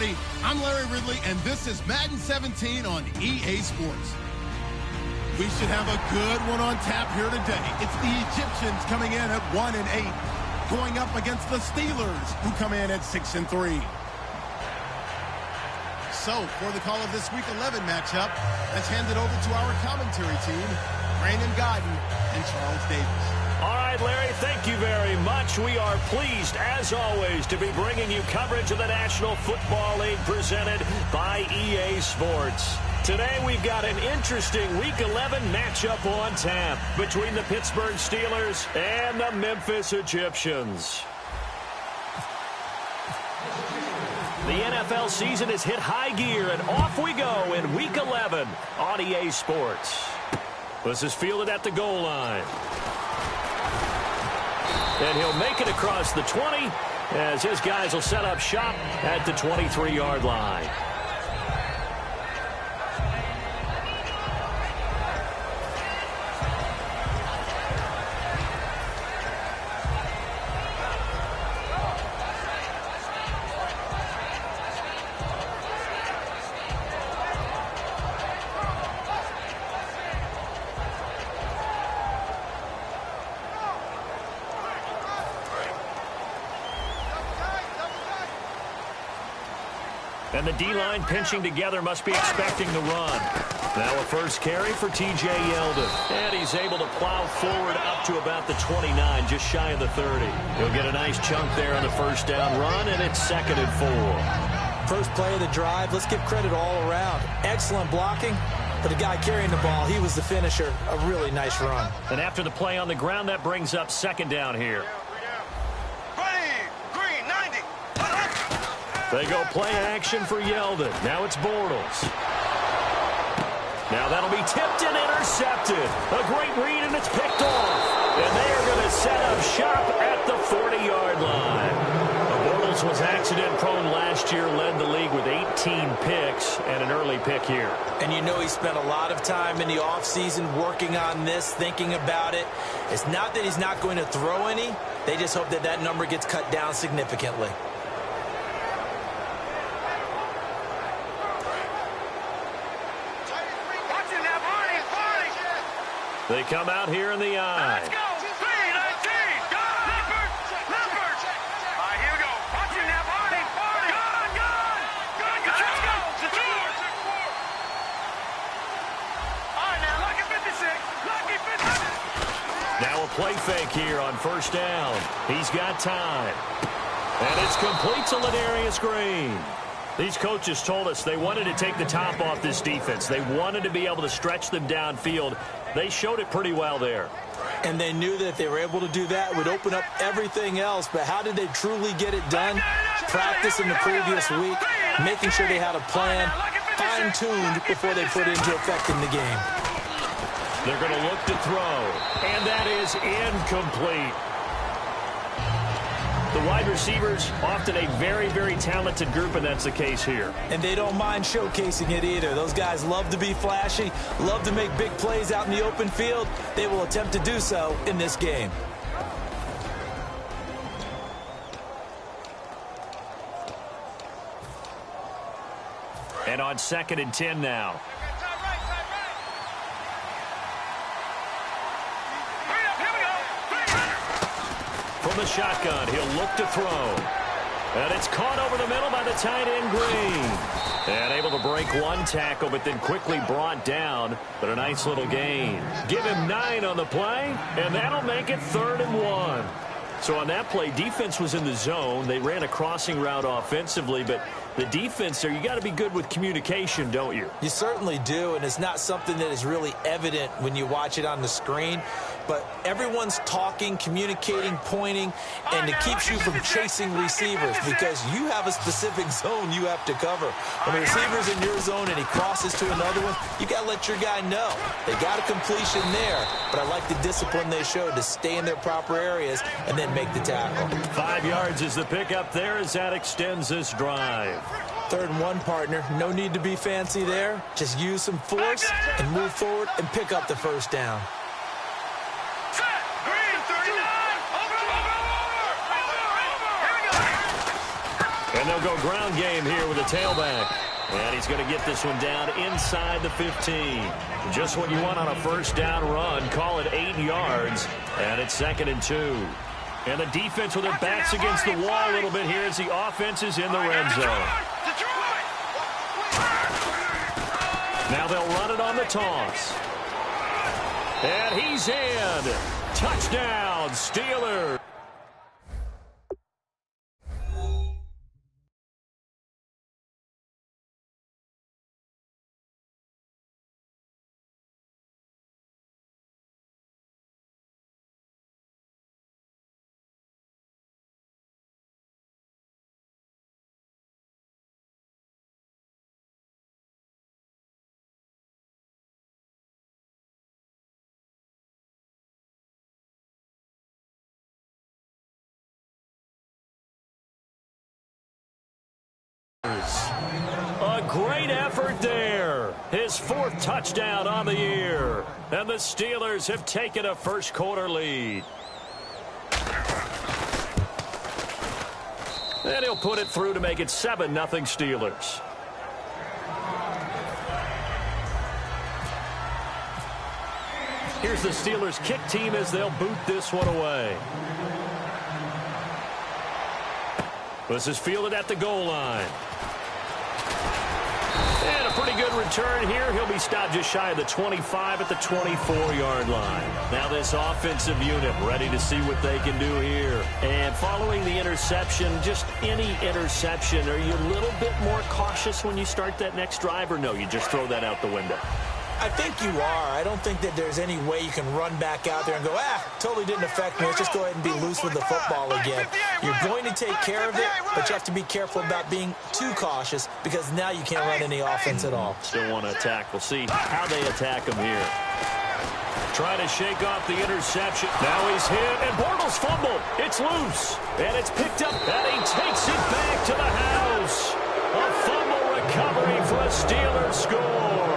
everybody. I'm Larry Ridley, and this is Madden 17 on EA Sports. We should have a good one on tap here today. It's the Egyptians coming in at 1-8, going up against the Steelers, who come in at 6-3. So, for the call of this Week 11 matchup, let's hand it over to our commentary team, Brandon Godden and Charles Davis. All right, Larry, thank you very much. We are pleased, as always, to be bringing you coverage of the National Football League presented by EA Sports. Today, we've got an interesting Week 11 matchup on tap between the Pittsburgh Steelers and the Memphis Egyptians. The NFL season has hit high gear, and off we go in Week 11 on EA Sports. This is fielded at the goal line. And he'll make it across the 20 as his guys will set up shop at the 23-yard line. And the D-line pinching together must be expecting the run. Now a first carry for T.J. Yeldon. And he's able to plow forward up to about the 29, just shy of the 30. He'll get a nice chunk there on the first down run, and it's 2nd and 4. First play of the drive, let's give credit all around. Excellent blocking, but the guy carrying the ball, he was the finisher. A really nice run. And after the play on the ground, that brings up 2nd down here. They go play action for Yeldon. Now it's Bortles. Now that'll be tipped and intercepted. A great read, and it's picked off. And they are going to set up shop at the 40-yard line. Bortles was accident-prone last year, led the league with 18 picks and an early pick here. And you know he spent a lot of time in the offseason working on this, thinking about it. It's not that he's not going to throw any. They just hope that that number gets cut down significantly. They come out here in the eye. Let's go. 3-19. Go. Leopard. Leopard. All right, here we go. Watch it now. Party. Party. Gun. Gun. Let's go. The 4. All right, now, lucky 56. Lucky 56. Now a play fake here on first down. He's got time. And it's complete to Ladarius Green. These coaches told us they wanted to take the top off this defense. They wanted to be able to stretch them downfield. They showed it pretty well there. And they knew that if they were able to do that, it would open up everything else. But how did they truly get it done? Practice in the previous week, making sure they had a plan, fine-tuned before they put into effect in the game. They're going to look to throw, and that is incomplete. The wide receivers, often a very, very talented group, and that's the case here. And they don't mind showcasing it either. Those guys love to be flashy, love to make big plays out in the open field. They will attempt to do so in this game. And on 2nd and 10 now. From the shotgun, he'll look to throw. And it's caught over the middle by the tight end, Green. And able to break one tackle, but then quickly brought down. But a nice little gain. Give him 9 on the play, and that'll make it 3rd and 1. So on that play, defense was in the zone. They ran a crossing route offensively, but the defense there, you got to be good with communication, don't you? You certainly do, and it's not something that is really evident when you watch it on the screen. But everyone's talking, communicating, pointing, and it keeps you from chasing receivers because you have a specific zone you have to cover. When the receiver's in your zone and he crosses to another one, you got to let your guy know. They got a completion there, but I like the discipline they showed to stay in their proper areas and then make the tackle. 5 yards is the pickup there as that extends this drive. 3rd and 1, partner. No need to be fancy there. Just use some force and move forward and pick up the first down. And they'll go ground game here with a tailback. And he's going to get this one down inside the 15. Just what you want on a first down run. Call it 8 yards. And it's 2nd and 2. And the defense with their backs against the wall a little bit here as the offense is in the red zone. Now they'll run it on the toss. And he's in. Touchdown, Steelers. A great effort there. His 4th touchdown on the year. And the Steelers have taken a first-quarter lead. And he'll put it through to make it 7-0 Steelers. Here's the Steelers kick team as they'll boot this one away. This is fielded at the goal line. And a pretty good return here. He'll be stopped just shy of the 25 at the 24-yard line. Now this offensive unit ready to see what they can do here. And following the interception, just any interception, are you a little bit more cautious when you start that next drive, or no, you just throw that out the window? I think you are. I don't think that there's any way you can run back out there and go, totally didn't affect me. Let's just go ahead and be loose with the football again. You're going to take care of it, but you have to be careful about being too cautious because now you can't run any offense at all. Still want to attack. We'll see how they attack him here. Try to shake off the interception. Now he's hit, and Bortles fumbled. It's loose, and it's picked up, and he takes it back to the house. A fumble recovery for a Steelers score.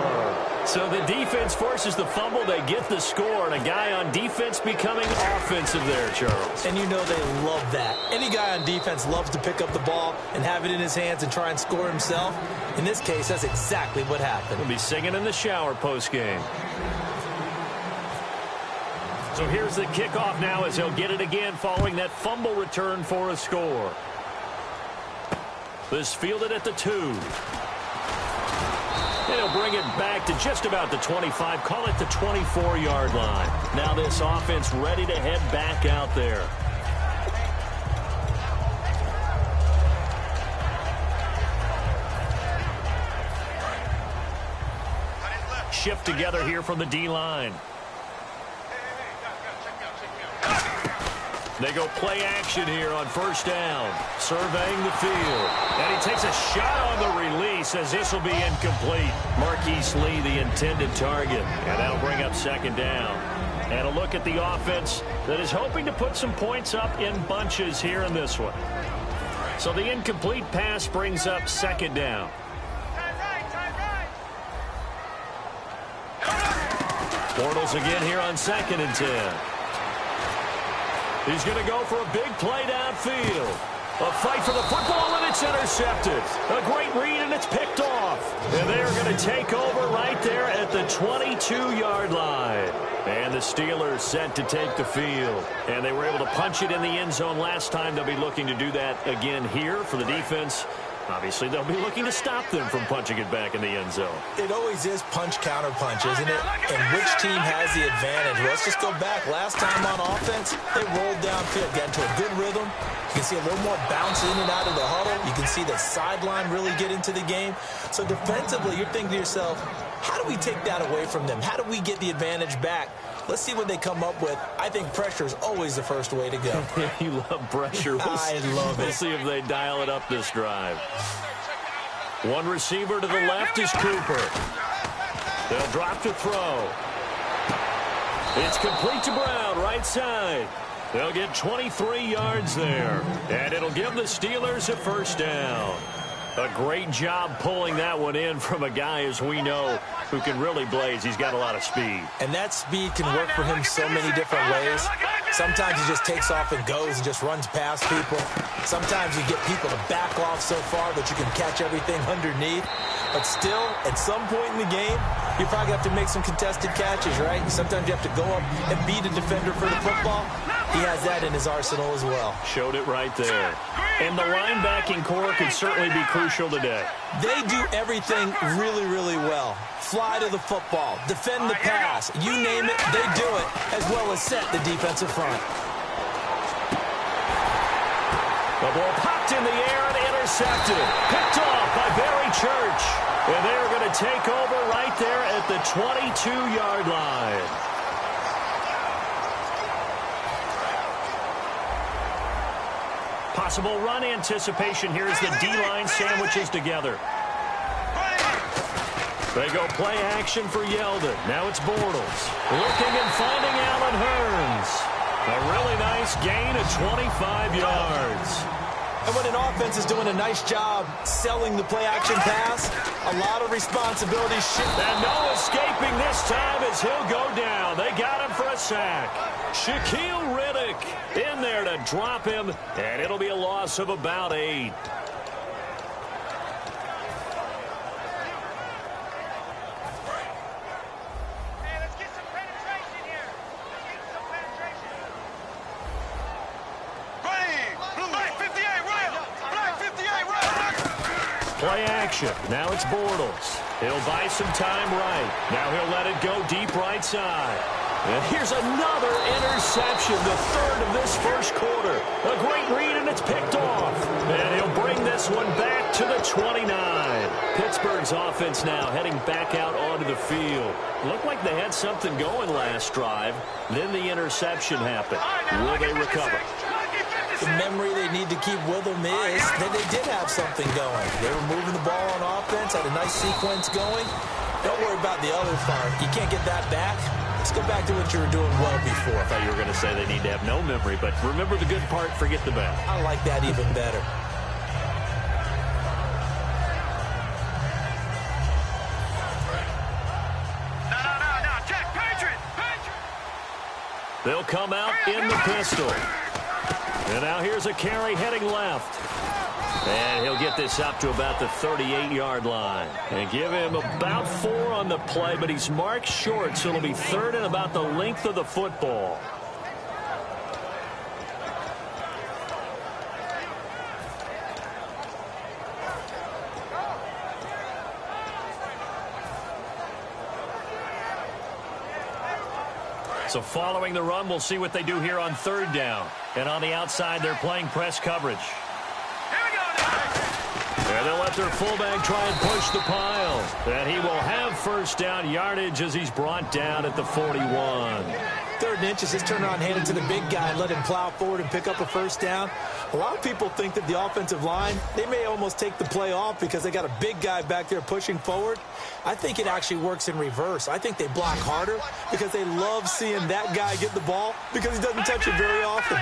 So the defense forces the fumble. They get the score, and a guy on defense becoming offensive there, Charles. And you know they love that. Any guy on defense loves to pick up the ball and have it in his hands and try and score himself. In this case, that's exactly what happened. He'll be singing in the shower post-game. So here's the kickoff now as he'll get it again following that fumble return for a score. This fielded at the 2. And he'll bring it back to just about the 25. Call it the 24-yard line. Now this offense ready to head back out there. Shift together here from the D-line. They go play action here on first down. Surveying the field. And he takes a shot on the release as this will be incomplete. Marquise Lee, the intended target. And that'll bring up 2nd down. And a look at the offense that is hoping to put some points up in bunches here in this one. So the incomplete pass brings up 2nd down. Bortles again here on 2nd and 10. He's going to go for a big play downfield. A fight for the football, and it's intercepted. A great read, and it's picked off. And they're going to take over right there at the 22-yard line. And the Steelers set to take the field. And they were able to punch it in the end zone last time. They'll be looking to do that again here for the defense. Obviously, they'll be looking to stop them from punching it back in the end zone. It always is punch-counter-punch, isn't it? And which team has the advantage? Well, let's just go back. Last time on offense, they rolled downfield, got into a good rhythm. You can see a little more bounce in and out of the huddle. You can see the sideline really get into the game. So defensively, you're thinking to yourself, how do we take that away from them? How do we get the advantage back? Let's see what they come up with. I think pressure is always the first way to go. You love pressure. I love it. We'll see if they dial it up this drive. One receiver to the left is Cooper. They'll drop to throw. It's complete to Brown, right side. They'll get 23 yards there. And it'll give the Steelers a first down. A great job pulling that one in from a guy, as we know, who can really blaze. He's got a lot of speed. And that speed can work for him so many different ways. Sometimes he just takes off and goes and just runs past people. Sometimes you get people to back off so far that you can catch everything underneath. But still, at some point in the game, you probably have to make some contested catches, right? Sometimes you have to go up and beat a defender for the football. He has that in his arsenal as well. Showed it right there. And the linebacking core could certainly be crucial today. They do everything really, really well. Fly to the football, defend the pass, you name it, they do it, as well as set the defensive front. The ball popped in the air and intercepted. Picked off by Barry Church. And they're going to take over right there at the 22-yard line. Possible run anticipation here as the D-line sandwiches together. They go play action for Yeldon. Now it's Bortles. Looking and finding Allen Hurns. A really nice gain of 25 yards. And when an offense is doing a nice job selling the play action pass, a lot of responsibility shifts. And no escaping this time as he'll go down. They got him for a sack. Shaquille Riddick in there to drop him, and it'll be a loss of about 8. Play action. Now it's Bortles. He'll buy some time right. Now he'll let it go deep right side. And here's another interception, the third of this first quarter. A great read, and it's picked off. And he'll bring this one back to the 29. Pittsburgh's offense now heading back out onto the field. Looked like they had something going last drive. Then the interception happened. Will they recover? The memory they need to keep with them is that they did have something going. They were moving the ball on offense, had a nice sequence going. Don't worry about the other part. You can't get that back. Let's go back to what you were doing well before. I thought you were going to say they need to have no memory, but remember the good part, forget the bad. I like that even better. No, Jack, Patriot! They'll come out in the pistol. And now here's a carry heading left. And he'll get this up to about the 38-yard line. And give him about 4 on the play, but he's marked short, so it'll be third and about the length of the football. So following the run, we'll see what they do here on third down. And on the outside, they're playing press coverage. And they'll let their fullback try and push the pile. And he will have first down yardage as he's brought down at the 41. 3rd and inches, just turn around, hand it to the big guy, and let him plow forward and pick up a first down. A lot of people think that the offensive line, they may almost take the play off because they got a big guy back there pushing forward. I think it actually works in reverse. I think they block harder because they love seeing that guy get the ball because he doesn't touch it very often.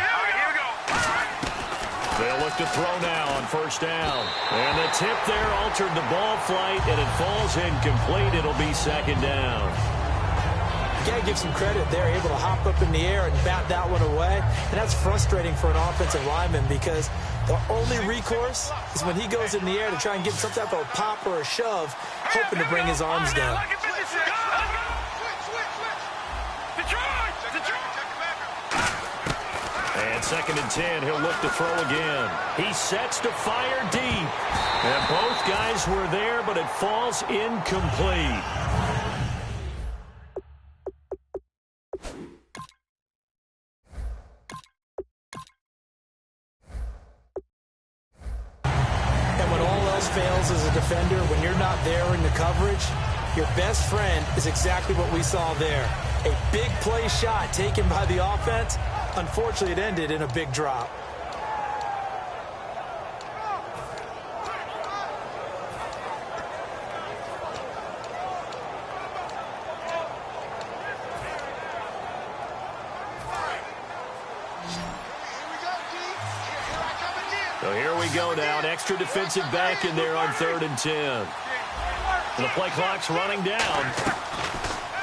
They'll look to throw now on first down. And the tip there altered the ball flight, and it falls incomplete. It'll be 2nd down. You got to give some credit. They're able to hop up in the air and bat that one away. And that's frustrating for an offensive lineman because the only recourse is when he goes in the air to try and get some type of a pop or a shove, hoping to bring his arms down. And 2nd and 10, he'll look to throw again. He sets to fire deep. And both guys were there, but it falls incomplete. And when all else fails as a defender, when you're not there in the coverage, your best friend is exactly what we saw there. A big play shot taken by the offense. Unfortunately, it ended in a big drop. So here we go now. An extra defensive back in there on 3rd and 10. The play clock's running down.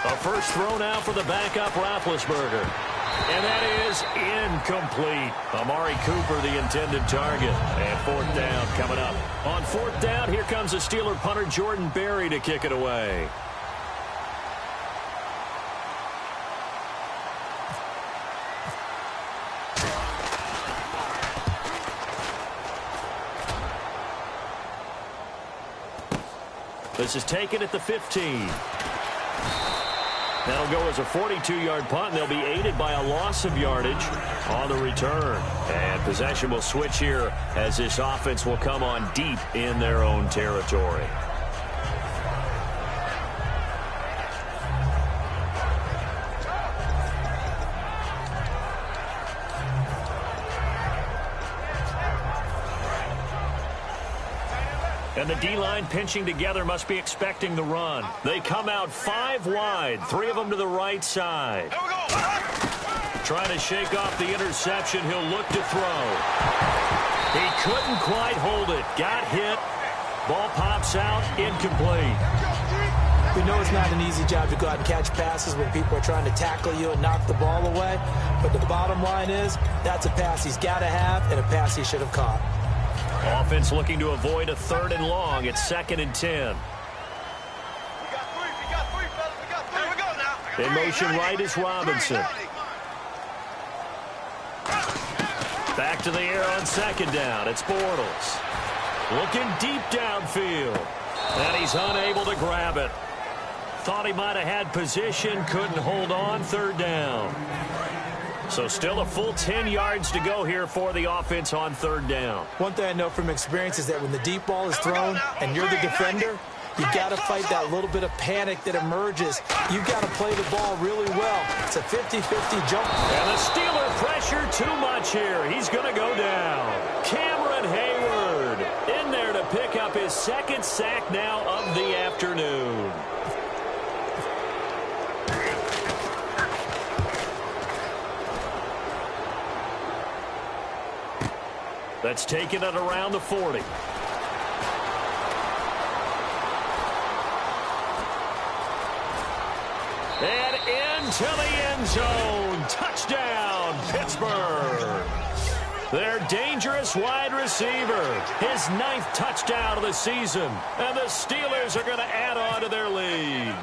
A first throw now for the backup Roethlisberger. And that is incomplete. Amari Cooper, the intended target. And fourth down coming up. On fourth down, here comes the Steeler punter Jordan Berry to kick it away. This is taken at the 15. That'll go as a 42-yard punt, and they'll be aided by a loss of yardage on the return. And possession will switch here as this offense will come on deep in their own territory. And the D-line pinching together must be expecting the run. They come out 5 wide, 3 of them to the right side. Trying to shake off the interception. He'll look to throw. He couldn't quite hold it. Got hit. Ball pops out. Incomplete. We know it's not an easy job to go out and catch passes when people are trying to tackle you and knock the ball away. But the bottom line is that's a pass he's got to have and a pass he should have caught. Offense looking to avoid a 3rd and long. It's 2nd and 10. In motion right is Robinson. Back to the air on 2nd down. It's Bortles. Looking deep downfield. And he's unable to grab it. Thought he might have had position. Couldn't hold on. 3rd down. So still a full 10 yards to go here for the offense on 3rd down. One thing I know from experience is that when the deep ball is thrown and you're the defender, you've got to fight that little bit of panic that emerges. You've got to play the ball really well. It's a 50-50 jump. And the Steeler pressure too much here. He's going to go down. Cameron Hayward in there to pick up his 2nd sack now of the afternoon. That's taken at around the 40. And into the end zone. Touchdown, Pittsburgh. Their dangerous wide receiver. His 9th touchdown of the season. And the Steelers are going to add on to their lead.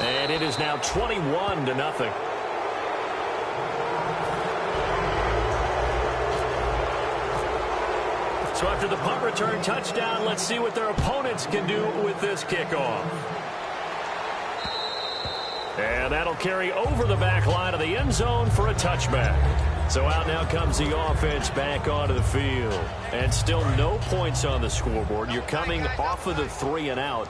And it is now 21-0. So after the punt return touchdown, let's see what their opponents can do with this kickoff. And that'll carry over the back line of the end zone for a touchback. So out now comes the offense back onto the field. And still no points on the scoreboard. You're coming off of the 3 and out.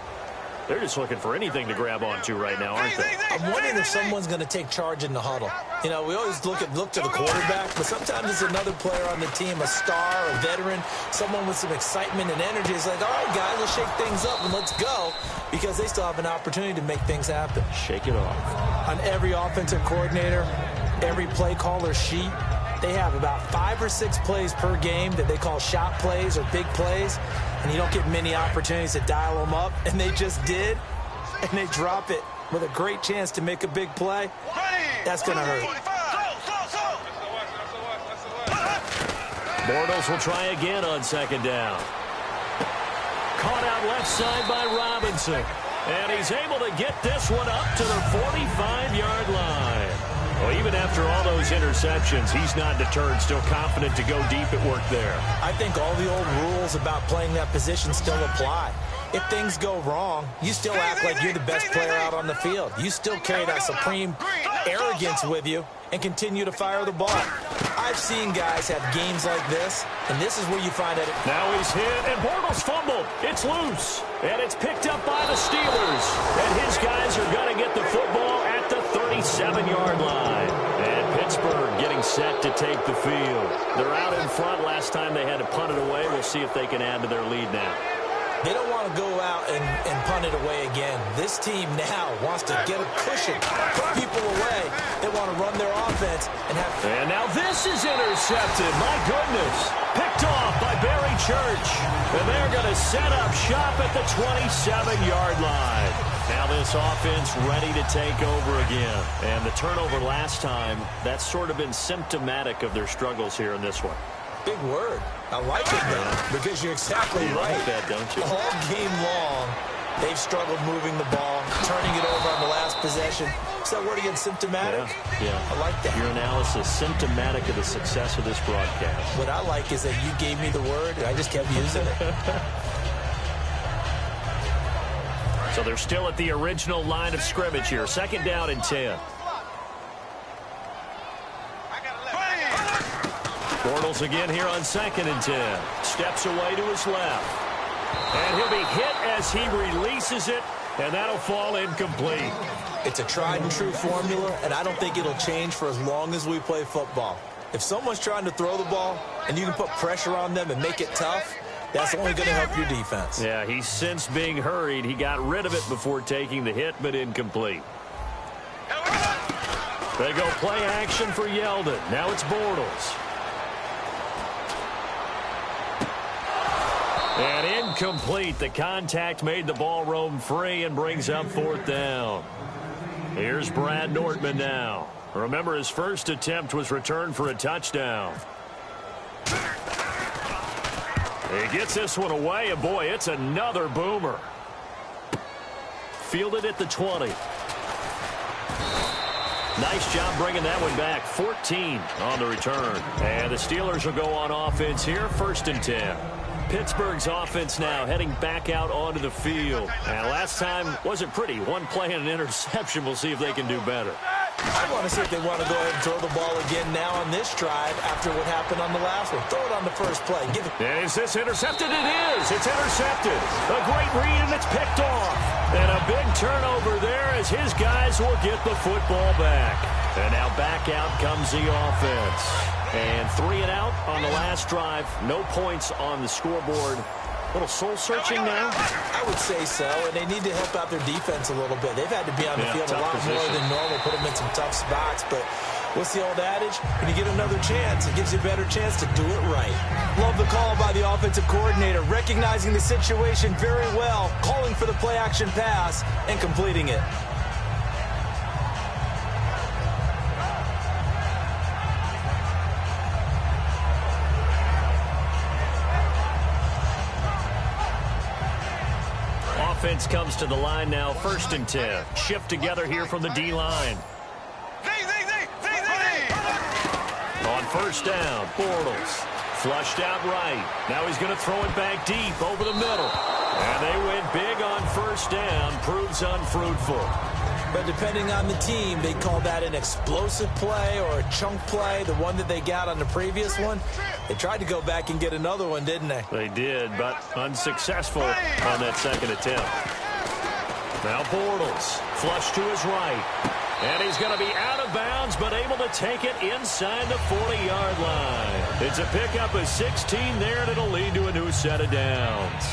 They're just looking for anything to grab onto right now, aren't they? I'm wondering if someone's going to take charge in the huddle. You know, we always look to the quarterback, but sometimes it's another player on the team, a star, a veteran, someone with some excitement and energy. It's like, all right, guys, let's shake things up and let's go, because they still have an opportunity to make things happen. Shake it off. On every offensive coordinator, every play caller sheet, they have about 5 or 6 plays per game that they call shot plays or big plays, and you don't get many opportunities to dial them up, and they just did, and they drop it with a great chance to make a big play. That's going to hurt. Bortles will try again on 2nd down. Caught out left side by Robinson, and he's able to get this one up to the 45-yard line. Well, even after all those interceptions, he's not deterred, still confident to go deep at work there. I think all the old rules about playing that position still apply. If things go wrong, you still act like you're the best player out on the field. You still carry that supreme arrogance with you and continue to fire the ball. I've seen guys have games like this, and this is where you find out. Now he's hit, and Bortles fumbled. It's loose, and it's picked up by the Steelers. And his guys are going to get the football at the 37-yard line. And Pittsburgh getting set to take the field. They're out in front. Last time they had to punt it away. We'll see if they can add to their lead now. They don't want to go out and punt it away again. This team now wants to get a cushion, put people away. They want to run their offense and have... And now this is intercepted. My goodness. Picked off by Barry Church. And they're going to set up shop at the 27-yard line. Now this offense ready to take over again. And the turnover last time, that's sort of been symptomatic of their struggles here in this one. Big word. I like it, though, because you're exactly right. Like that, don't you? All game long, they've struggled moving the ball, turning it over on the last possession. Is that word again, symptomatic? Yeah. I like that. Your analysis, symptomatic of the success of this broadcast. What I like is that you gave me the word, and I just kept using it. So they're still at the original line of scrimmage here. 2nd down and 10. Bortles again here on 2nd and 10. Steps away to his left. And he'll be hit as he releases it, and that'll fall incomplete. It's a tried-and-true formula, and I don't think it'll change for as long as we play football. If someone's trying to throw the ball and you can put pressure on them and make it tough, that's only going to help your defense. Yeah, he's since being hurried. He got rid of it before taking the hit, but incomplete. They go play action for Yeldon. Now it's Bortles. And incomplete. The contact made the ball roam free and brings up 4th down. Here's Brad Nortman now. Remember, his first attempt was returned for a touchdown. He gets this one away, and boy, it's another boomer. Fielded at the 20. Nice job bringing that one back. 14 on the return. And the Steelers will go on offense here, 1st and 10. Pittsburgh's offense now heading back out onto the field. And last time wasn't pretty. One play and an interception. We'll see if they can do better. I want to see if they want to go ahead and throw the ball again now on this drive after what happened on the last one. Throw it on the first play. Give it. Is this intercepted? It is. It's intercepted. A great read, and it's picked off. And a big turnover there as his guys will get the football back. And now back out comes the offense. And 3 and out on the last drive. No points on the scoreboard. A little soul-searching now? I would say so, and they need to help out their defense a little bit. They've had to be on the field a lot more than normal, put them in some tough spots. But what's the old adage? When you get another chance, it gives you a better chance to do it right. Love the call by the offensive coordinator, recognizing the situation very well, calling for the play-action pass, and completing it. Offense comes to the line now, 1st and 10. Shift together here from the D-line. On 1st down, Bortles flushed out right. Now he's going to throw it back deep over the middle. And they went big on 1st down. Proves unfruitful. But depending on the team, they call that an explosive play or a chunk play, the one that they got on the previous one. They tried to go back and get another one, didn't they? They did, but unsuccessful on that 2nd attempt. Now Bortles, flush to his right. And he's going to be out of bounds, but able to take it inside the 40-yard line. It's a pickup of 16 there, and it'll lead to a new set of downs.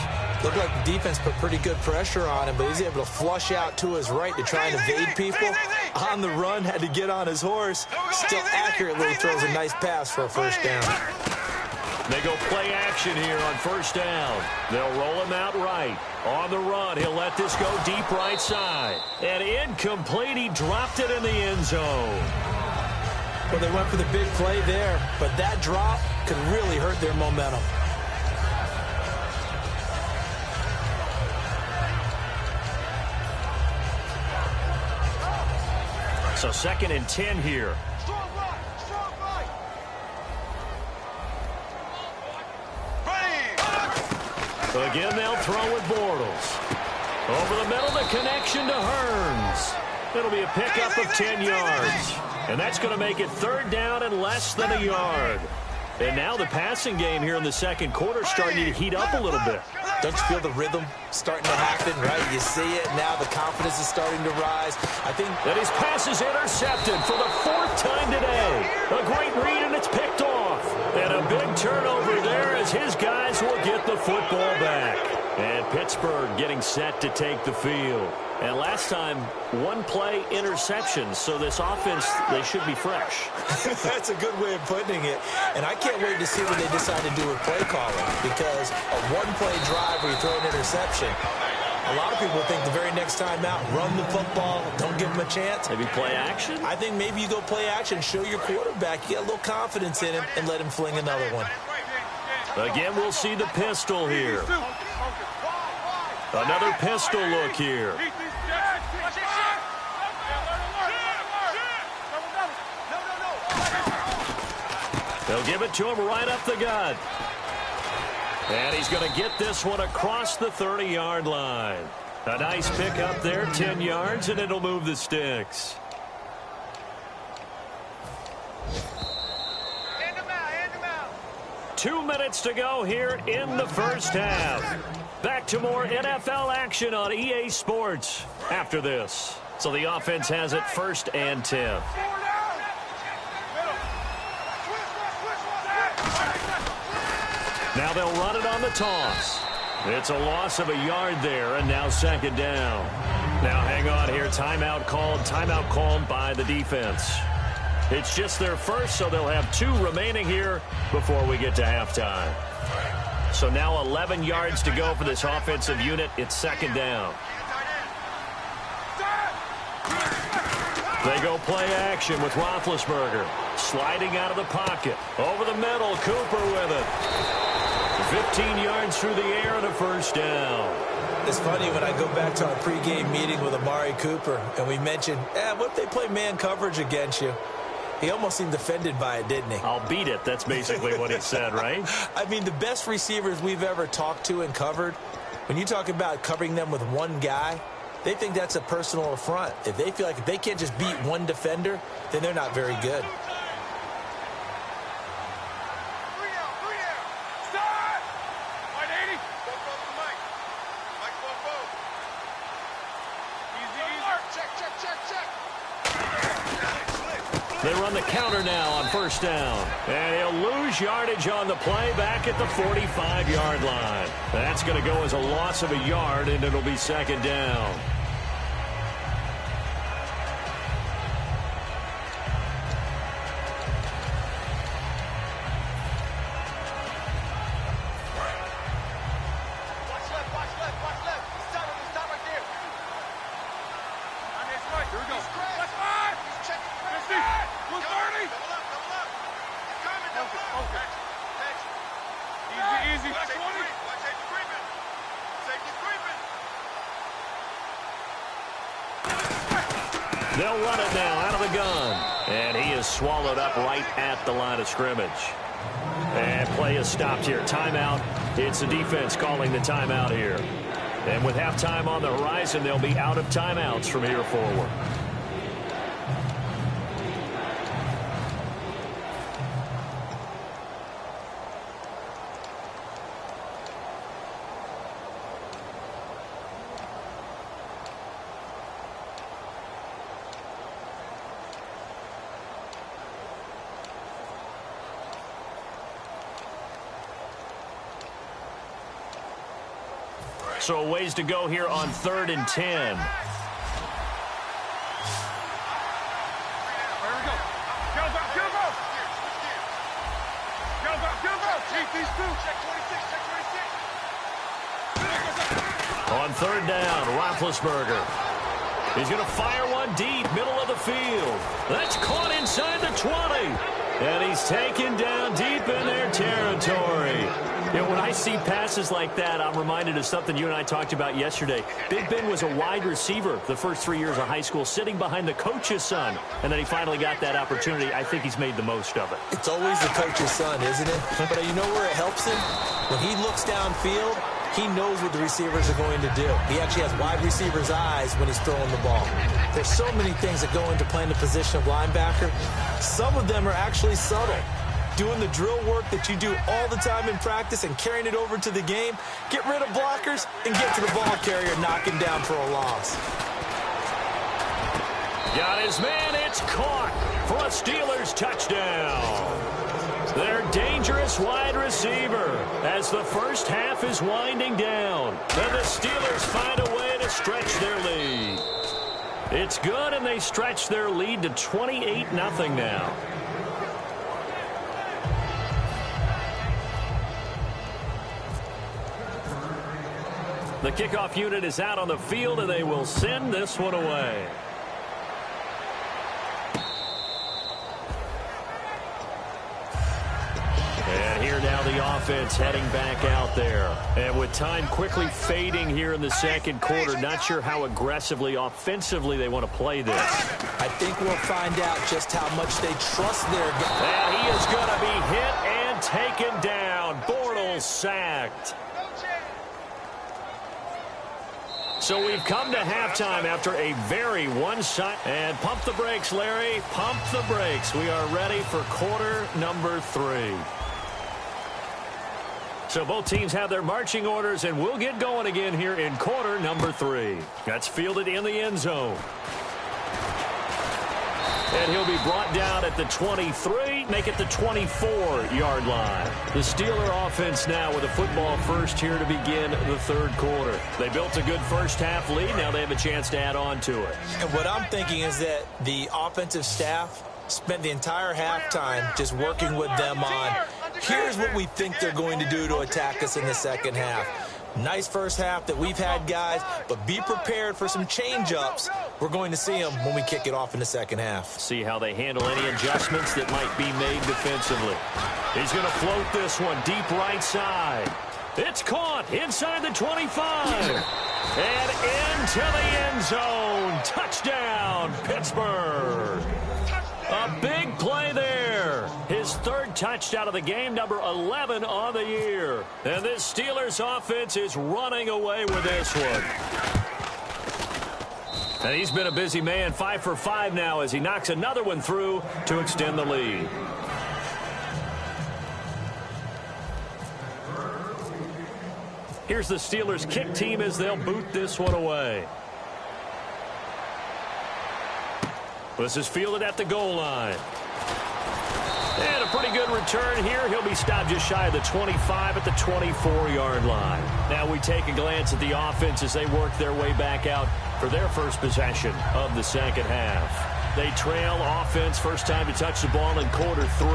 Looked like the defense put pretty good pressure on him, but he's able to flush out to his right to try and evade people. On the run, had to get on his horse. Still accurately throws a nice pass for a 1st down. They go play action here on 1st down. They'll roll him out right. On the run, he'll let this go deep right side. And incomplete, he dropped it in the end zone. Well, they went for the big play there, but that drop could really hurt their momentum. So 2nd and 10 here. Again, they'll throw with Bortles. Over the middle, the connection to Hearns. It'll be a pickup of 10 yards. And that's going to make it 3rd down and less than a yard. And now the passing game here in the 2nd quarter starting to heat up a little bit. Don't you feel the rhythm starting to happen, right? You see it now. The confidence is starting to rise. I think that his pass is intercepted for the 4th time today. A great read, and it's picked off. And a big turnover there as his guys will get the football back. And Pittsburgh getting set to take the field. And last time, 1 play interception. So this offense, they should be fresh. That's a good way of putting it. And I can't wait to see what they decide to do with play calling. Because a 1-play drive where you throw an interception, A lot of people think the very next time out, run the football, don't give him a chance. Maybe play action? I think maybe you go play action, show your quarterback you got a little confidence in him, and let him fling another one. Again, we'll see the pistol here. Another pistol look here. They'll give it to him right up the gut. And he's going to get this one across the 30-yard line. A nice pick up there, 10 yards, and it'll move the sticks. Hand him out. 2 minutes to go here in the first half. Back to more NFL action on EA Sports after this. So the offense has it 1st and 10. Now they'll run it on the toss. It's a loss of a yard there, and now 2nd down. Now hang on here. Timeout called by the defense. It's just their first, so they'll have 2 remaining here before we get to halftime. So now 11 yards to go for this offensive unit. It's 2nd down. They go play action with Roethlisberger. Sliding out of the pocket. Over the middle, Cooper with it. 15 yards through the air and a 1st down. It's funny when I go back to our pregame meeting with Amari Cooper, and we mentioned, what if they play man coverage against you? He almost seemed offended by it, didn't he? I'll beat it. That's basically what he said, right? I mean, the best receivers we've ever talked to and covered, when you talk about covering them with one guy, they think that's a personal affront. If they feel like if they can't just beat one defender, then they're not very good. They run the counter now on 1st down. And he'll lose yardage on the play back at the 45-yard line. That's going to go as a loss of a yard, and it'll be 2nd down. They'll run it now out of the gun. And he is swallowed up right at the line of scrimmage. And play is stopped here. Timeout. It's the defense calling the timeout here. And with halftime on the horizon, they'll be out of timeouts from here forward. So a ways to go here on 3rd and 10. There we go. Go. Take these 2. Check 26. On 3rd down, Roethlisberger. He's going to fire one deep, middle of the field. That's caught inside the 20. And he's taken down deep in their territory. You know, when I see passes like that, I'm reminded of something you and I talked about yesterday. Big Ben was a wide receiver the first 3 years of high school, sitting behind the coach's son. And then he finally got that opportunity. I think he's made the most of it. It's always the coach's son, isn't it? But you know where it helps him? When he looks downfield, he knows what the receivers are going to do. He actually has wide receivers' eyes when he's throwing the ball. There's so many things that go into playing the position of linebacker. Some of them are actually subtle. Doing the drill work that you do all the time in practice and carrying it over to the game. Get rid of blockers and get to the ball carrier, knock him down for a loss. Got his man. It's caught for a Steelers touchdown. Their dangerous wide receiver as the first half is winding down. And the Steelers find a way to stretch their lead. It's good, and they stretch their lead to 28-0 now. The kickoff unit is out on the field, and they will send this one away. And here now the offense heading back out there. And with time quickly fading here in the second quarter, not sure how aggressively, offensively they want to play this. I think we'll find out just how much they trust their guy. And he is going to be hit and taken down. Bortles sacked. So we've come to halftime after a very one-sided. And pump the brakes, Larry. Pump the brakes. We are ready for quarter number 3. So both teams have their marching orders, and we'll get going again here in quarter number 3. That's fielded in the end zone. And he'll be brought down at the 23, make it the 24-yard line. The Steeler offense now with a football first here to begin the third quarter. They built a good first-half lead. Now they have a chance to add on to it. And what I'm thinking is that the offensive staff spent the entire halftime just working with them on, here's what we think they're going to do to attack us in the second half. Nice first half that we've had, guys, but be prepared for some change-ups. We're going to see them when we kick it off in the second half. See how they handle any adjustments that might be made defensively. He's going to float this one deep right side. It's caught inside the 25. And into the end zone. Touchdown, Pittsburgh. A big play there. His third touchdown of the game, number 11 on the year. And this Steelers offense is running away with this one. And he's been a busy man, 5 for 5 now as he knocks another one through to extend the lead. Here's the Steelers kick team as they'll boot this one away. This is fielded at the goal line. And a pretty good return here. He'll be stopped just shy of the 25 at the 24-yard line. Now we take a glance at the offense as they work their way back out for their first possession of the second half. They trail offense, first time to touch the ball in quarter 3,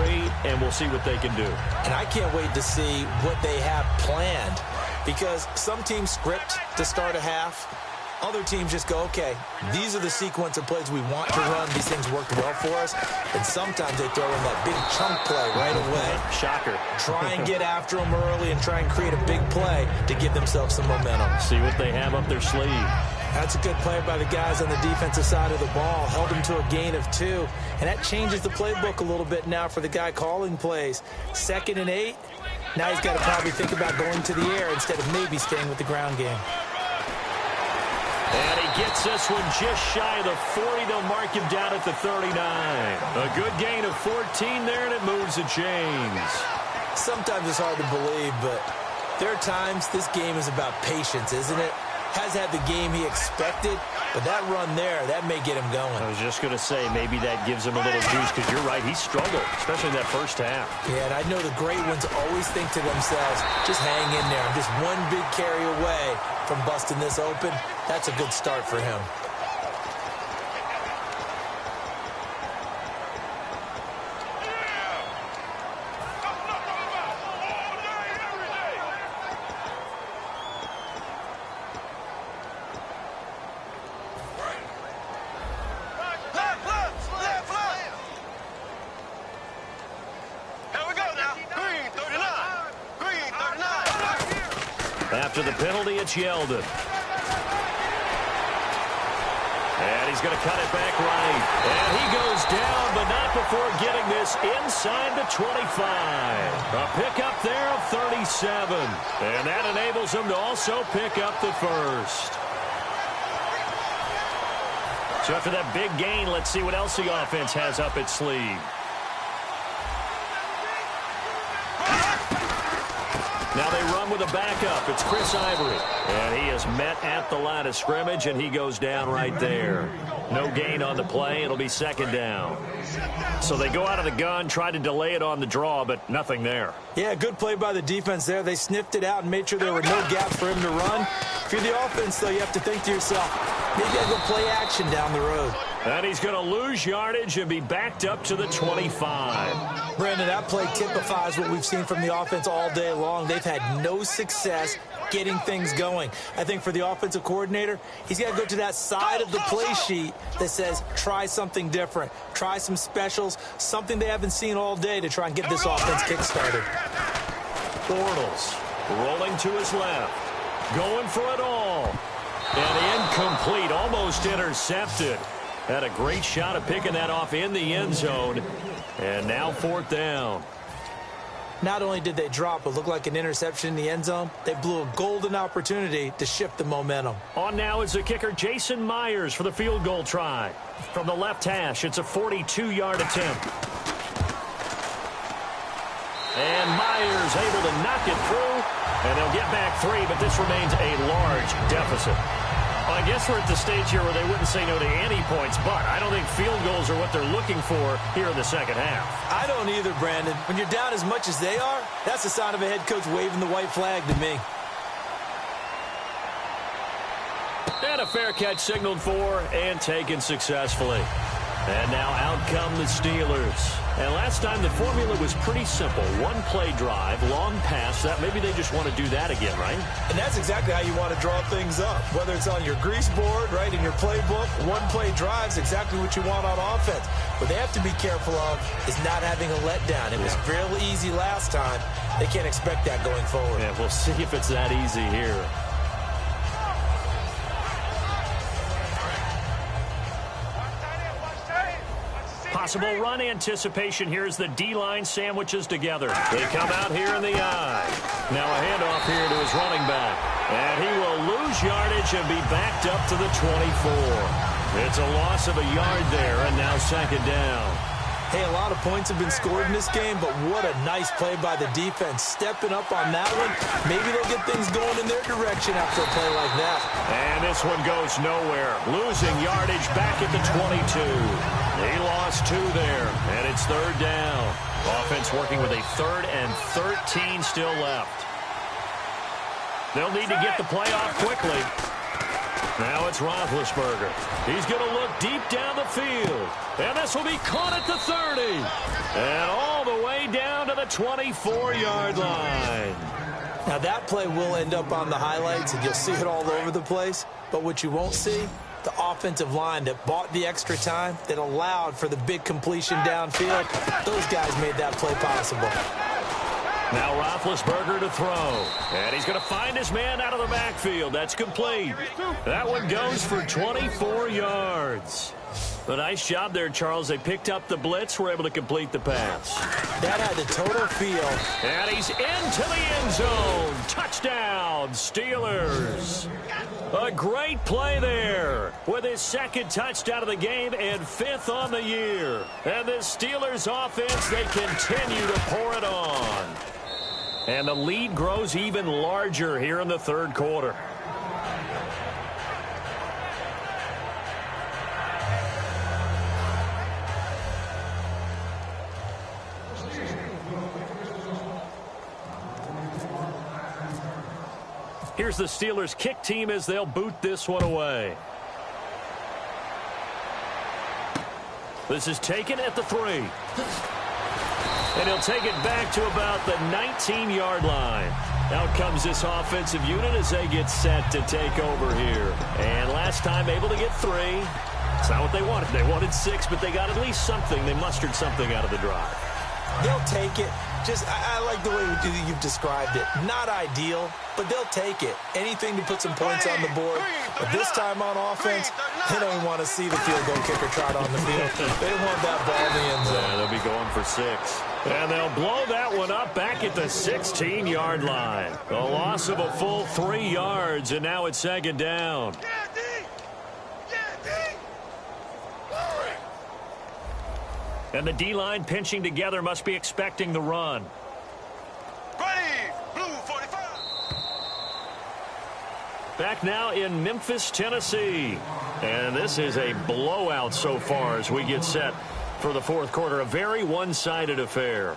and we'll see what they can do. And I can't wait to see what they have planned, because some teams script to start a half. Other teams just go, okay, these are the sequence of plays we want to run. These things worked well for us. And sometimes they throw in that big chunk play right away. Shocker. Try and get after them early and try and create a big play to give themselves some momentum. See what they have up their sleeve. That's a good play by the guys on the defensive side of the ball. Held them to a gain of 2. And that changes the playbook a little bit now for the guy calling plays. 2nd and 8. Now he's got to probably think about going to the air instead of maybe staying with the ground game. And he gets this one just shy of the 40. They'll mark him down at the 39. A good gain of 14 there, and it moves the chains. Sometimes it's hard to believe, but there are times this game is about patience, isn't it? Has had the game he expected, but that run there, that may get him going. I was just going to say, maybe that gives him a little juice, because you're right, he struggled, especially in that first half. Yeah, and I know the great ones always think to themselves, just hang in there. I'm just one big carry away from busting this open. That's a good start for him. After the penalty, it's Yeldon. And he's going to cut it back right. And he goes down, but not before getting this inside the 25. A pickup there of 37. And that enables him to also pick up the first. So after that big gain, let's see what else the offense has up its sleeve. Now they run with a backup. It's Chris Ivory. And he is met at the line of scrimmage, and he goes down right there. No gain on the play. It'll be second down. So they go out of the gun, try to delay it on the draw, but nothing there. Yeah, good play by the defense there. They sniffed it out and made sure there were no gaps for him to run. If you're the offense, though, you have to think to yourself, maybe I go play action down the road. And he's going to lose yardage and be backed up to the 25. Brandon, that play typifies what we've seen from the offense all day long. They've had no success getting things going. I think for the offensive coordinator, he's got to go to that side of the play sheet that says try something different, try some specials, something they haven't seen all day to try and get this offense kick-started. Bortles rolling to his left, going for it all. And incomplete, almost intercepted. Had a great shot at picking that off in the end zone. And now 4th down. Not only did they drop what looked like an interception in the end zone, they blew a golden opportunity to shift the momentum. On now is the kicker, Jason Myers, for the field goal try. From the left hash, it's a 42-yard attempt. And Myers able to knock it through. And they'll get back 3, but this remains a large deficit. Well, I guess we're at the stage here where they wouldn't say no to any points, but I don't think field goals are what they're looking for here in the second half. I don't either, Brandon. When you're down as much as they are, that's a sign of a head coach waving the white flag to me. And a fair catch signaled for and taken successfully. And now out come the Steelers. And last time the formula was pretty simple. One play drive, long pass. That maybe they just want to do that again, right? And that's exactly how you want to draw things up. Whether it's on your grease board, right, in your playbook, one play drive is exactly what you want on offense. What they have to be careful of is not having a letdown. It was real easy last time. They can't expect that going forward. Yeah, we'll see if it's that easy here. Possible run anticipation here as the D-line sandwiches together. They come out here in the eye. Now a handoff here to his running back. And he will lose yardage and be backed up to the 24. It's a loss of a yard there, and now 2nd down. Hey, a lot of points have been scored in this game, but what a nice play by the defense. Stepping up on that one. Maybe they'll get things going in their direction after a play like that. And this one goes nowhere. Losing yardage back at the 22. He lost 2 there, and it's 3rd down. Offense working with a 3rd and 13 still left. They'll need to get the play off quickly. Now it's Roethlisberger. He's going to look deep down the field. And this will be caught at the 30. And all the way down to the 24-yard line. Now that play will end up on the highlights, and you'll see it all over the place. But what you won't see, the offensive line that bought the extra time, that allowed for the big completion downfield, those guys made that play possible. Now Roethlisberger to throw. And he's going to find his man out of the backfield. That's complete. That one goes for 24 yards. A nice job there, Charles. They picked up the blitz, were able to complete the pass. That had the total feel. And he's into the end zone. Touchdown, Steelers. A great play there with his 2nd touchdown of the game and 5th on the year. And the Steelers offense, they continue to pour it on. And the lead grows even larger here in the 3rd quarter. Here's the Steelers kick team as they'll boot this one away. This is taken at the 3. And he'll take it back to about the 19-yard line. Out comes this offensive unit as they get set to take over here. And last time able to get 3. It's not what they wanted. They wanted 6, but they got at least something. They mustered something out of the drive. They'll take it. Just, I like the way you've described it. Not ideal, but they'll take it. Anything to put some points on the board. But this time on offense, they don't even want to see the field goal kicker trot on the field. They want that ball in the end zone. Yeah, they'll be going for 6. And they'll blow that one up back at the 16-yard line. A loss of a full 3 yards, and now it's 2nd down. And the D-line pinching together must be expecting the run. Ready, blue 45. Back now in Memphis, Tennessee. And this is a blowout so far as we get set for the 4th quarter. A very one-sided affair.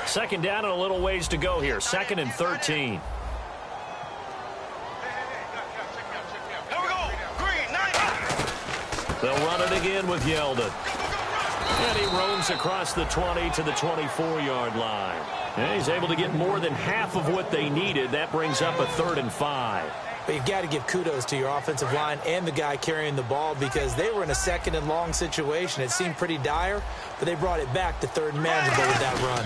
2nd down and a little ways to go here. 2nd and 13. Here we go. Green, 9. They'll run it again with Yeldon. And he roams moves across the 20 to the 24-yard line. And he's able to get more than half of what they needed. That brings up a 3rd and 5. But you've got to give kudos to your offensive line and the guy carrying the ball because they were in a 2nd and long situation. It seemed pretty dire, but they brought it back to 3rd and manageable with that run.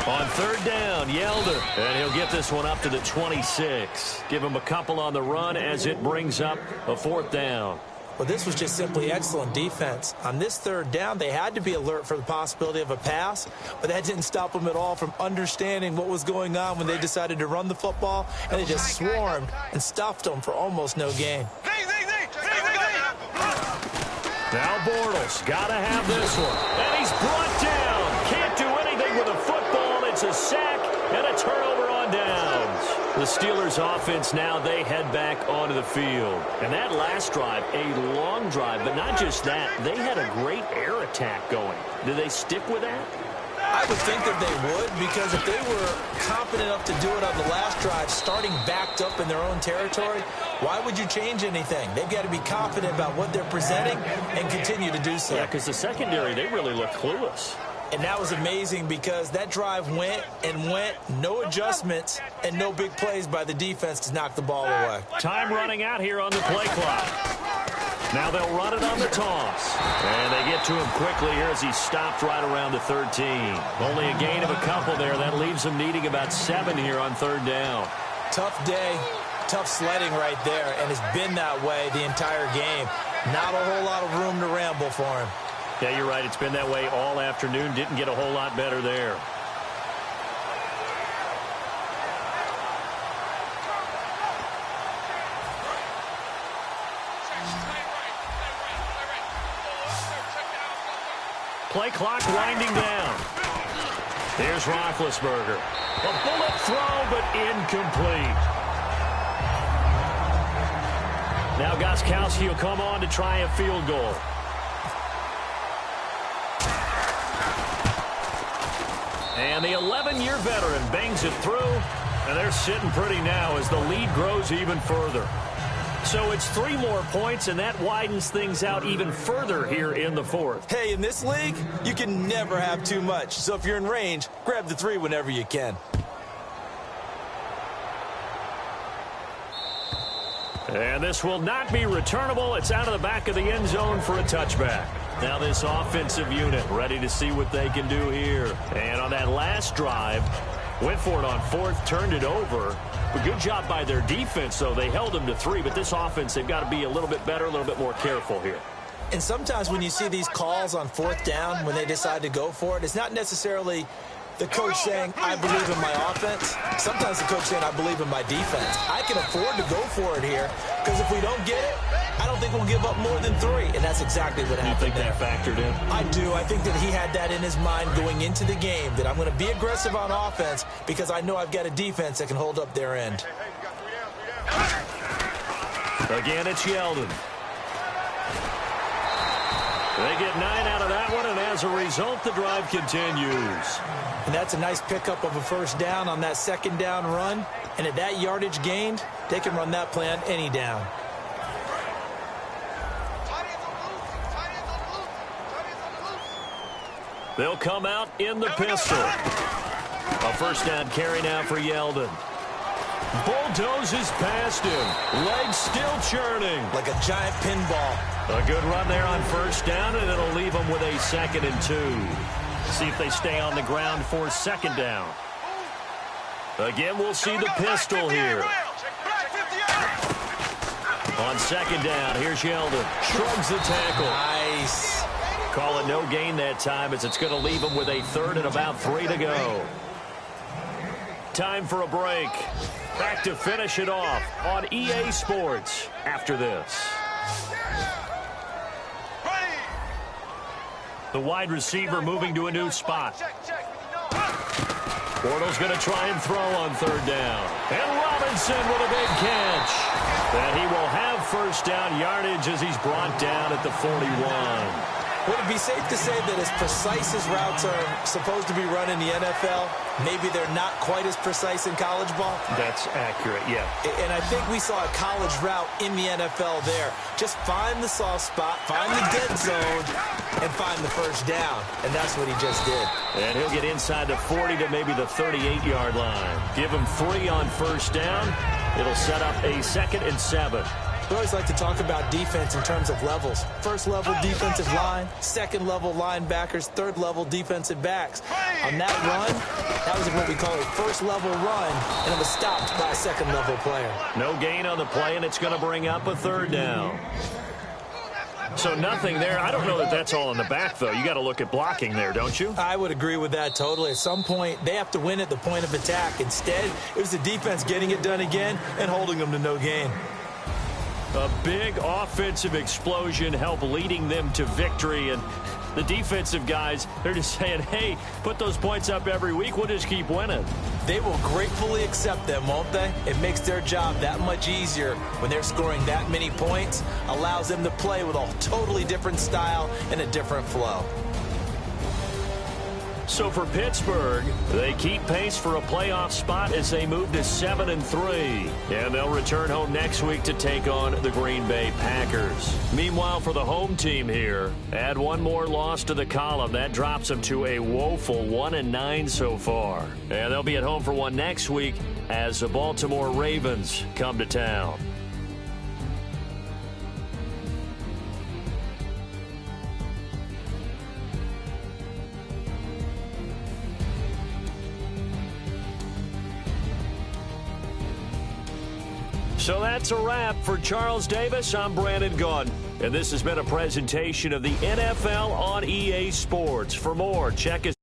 On 3rd down, Yeldon, and he'll get this one up to the 26. Give him a couple on the run as it brings up a 4th down. Well, this was just simply excellent defense. On this 3rd down, they had to be alert for the possibility of a pass, but that didn't stop them at all from understanding what was going on when they decided to run the football, and they just swarmed and stuffed them for almost no gain. Now Bortles got to have this one, and he's brought down. Can't do anything with a football. It's a sack and a turnover on downs. The Steelers offense now, they head back onto the field. And that last drive, a long drive, but not just that. They had a great air attack going. Do they stick with that? I would think that they would, because if they were confident enough to do it on the last drive, starting backed up in their own territory, why would you change anything? They've got to be confident about what they're presenting and continue to do so. Yeah, because the secondary, they really look clueless. And that was amazing because that drive went and went, no adjustments, and no big plays by the defense to knock the ball away. Time running out here on the play clock. Now they'll run it on the toss. And they get to him quickly here as he stopped right around the 13. Only a gain of a couple there. That leaves them needing about 7 here on 3rd down. Tough day, tough sledding right there, and it's been that way the entire game. Not a whole lot of room to ramble for him. Yeah, you're right. It's been that way all afternoon. Didn't get a whole lot better there. Play clock winding down. Here's Roethlisberger. A bullet throw, but incomplete. Now Gostkowski will come on to try a field goal. And the 11-year veteran bangs it through, and they're sitting pretty now as the lead grows even further. So it's 3 more points, and that widens things out even further here in the 4th. Hey, in this league, you can never have too much. So if you're in range, grab the 3 whenever you can. And this will not be returnable. It's out of the back of the end zone for a touchback. Now this offensive unit ready to see what they can do here. And on that last drive, went for it on 4th, turned it over. But good job by their defense, though. They held them to 3, but this offense, they've got to be a little bit better, a little bit more careful here. And sometimes when you see these calls on 4th down, when they decide to go for it, it's not necessarily the coach saying, I believe in my offense. Sometimes the coach saying, I believe in my defense. I can afford to go for it here because if we don't get it, I don't think we'll give up more than 3. And that's exactly what happened. You think that factored in? I do. I think that he had that in his mind going into the game, that I'm going to be aggressive on offense because I know I've got a defense that can hold up their end. Again, it's Yeldon. They get 9 out of that one, and as a result, the drive continues. And that's a nice pickup of a 1st down on that 2nd down run. And at that yardage gained, they can run that play on any down. They'll come out in the pistol. A 1st down carry now for Yeldon. Bulldozes past him. Legs still churning. Like a giant pinball. A good run there on 1st down, and it'll leave them with a 2nd and 2. See if they stay on the ground for 2nd down. Again, we'll see the pistol here. On 2nd down, here's Yeldon. Shrugs the tackle. Nice. Call it no gain that time as it's going to leave them with a 3rd and about 3 to go. Time for a break. Back to finish it off on EA Sports after this. The wide receiver moving to a new spot. Bortles going to try and throw on 3rd down. And Robinson with a big catch. And he will have 1st down yardage as he's brought down at the 41. Would it be safe to say that as precise as routes are supposed to be run in the NFL, maybe they're not quite as precise in college ball? That's accurate, yeah. And I think we saw a college route in the NFL there. Just find the soft spot, find the dead zone, and find the first down. And that's what he just did. And he'll get inside the 40 to maybe the 38-yard line. Give him 3 on first down. It'll set up a 2nd and 7. We always like to talk about defense in terms of levels. First level defensive line, second level linebackers, third level defensive backs. On that run, that was what we call a first level run, and it was stopped by a second level player. No gain on the play, and it's going to bring up a 3rd down. So nothing there. I don't know that that's all in the back, though. You got to look at blocking there, don't you? I would agree with that totally. At some point, they have to win at the point of attack. Instead, it was the defense getting it done again and holding them to no gain. A big offensive explosion helped leading them to victory, and the defensive guys, they're just saying, hey, put those points up every week, we'll just keep winning. They will gratefully accept them, won't they? It makes their job that much easier when they're scoring that many points, allows them to play with a totally different style and a different flow. So for Pittsburgh, they keep pace for a playoff spot as they move to 7-3. And they'll return home next week to take on the Green Bay Packers. Meanwhile, for the home team here, add one more loss to the column. That drops them to a woeful 1-9 so far. And they'll be at home for one next week as the Baltimore Ravens come to town. So that's a wrap. For Charles Davis, I'm Brandon Gaudin. And this has been a presentation of the NFL on EA Sports. For more, check us